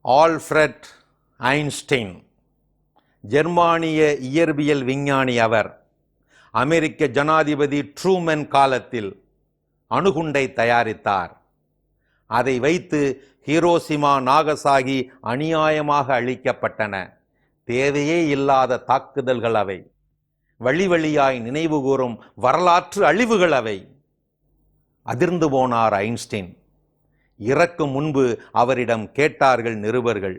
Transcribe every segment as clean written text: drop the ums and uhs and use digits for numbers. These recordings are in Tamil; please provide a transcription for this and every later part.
ஆல்ஃபிரட் ஐன்ஸ்டைன் ஜெர்மானிய இயற்பியல் விஞ்ஞானி. அவர் அமெரிக்க ஜனாதிபதி ட்ரூமன் காலத்தில் அணுகுண்டை தயாரித்தார். அதை வைத்து ஹிரோஷிமா நாகசாகி அநியாயமாக அழிக்கப்பட்டன. தேவையே இல்லாத தாக்குதல்கள் அவை. வழி வழியாய் நினைவுகூரும் வரலாற்று அழிவுகள் அவை. அதிர்ந்து போனார் ஐன்ஸ்டைன். இறக்கும் முன்பு அவரிடம் கேட்டார்கள் நிருபர்கள்,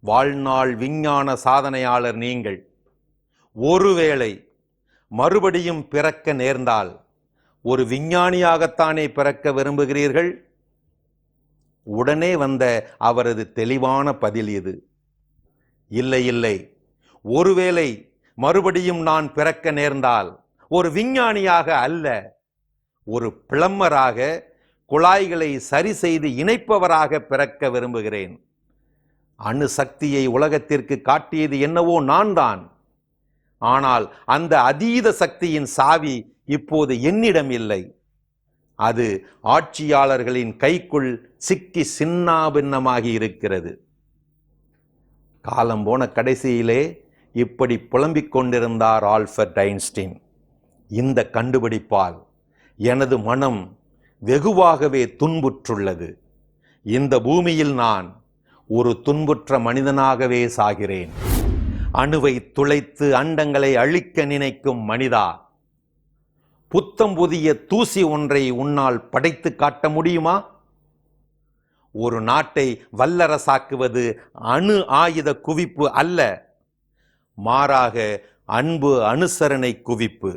வாழ்நாள் விஞ்ஞான சாதனையாளர் நீங்கள், ஒருவேளை மறுபடியும் பிறக்க நேர்ந்தால் ஒரு விஞ்ஞானியாகத்தானே பிறக்க விரும்புகிறீர்கள்? உடனே வந்த அவரது தெளிவான பதில் இது: இல்லை இல்லை, ஒருவேளை மறுபடியும் நான் பிறக்க நேர்ந்தால் ஒரு விஞ்ஞானியாக அல்ல, ஒரு பிளம்பராக, குழாய்களை சரி செய்து இணைப்பவராக பிறக்க விரும்புகிறேன். அணு சக்தியை உலகத்திற்கு காட்டியது என்னவோ நான் தான். ஆனால் அந்த அதீத சக்தியின் சாவி இப்போது என்னிடம் இல்லை. அது ஆட்சியாளர்களின் கைக்குள் சிக்கி சின்னாபின்னமாகி இருக்கிறது. காலம் போன கடைசியிலே இப்படி புலம்பிக் கொண்டிருந்தார் ஆல்ஃபர்ட் ஐன்ஸ்டைன். இந்த கண்டுபிடிப்பால் எனது மனம் வெகுவாகவே துன்புற்றுள்ளது. இந்த பூமியில் நான் ஒரு துன்புற்ற மனிதனாகவே சாகிறேன். அணுவை துளைத்து அண்டங்களை அழிக்க நினைக்கும் மனிதா, புத்தம் புதிய தூசி ஒன்றை உன்னால் படைத்து காட்ட முடியுமா? ஒரு நாட்டை வல்லரசாக்குவது அணு ஆயுத குவிப்பு அல்ல, மாறாக அன்பு அனுசரணை குவிப்பு.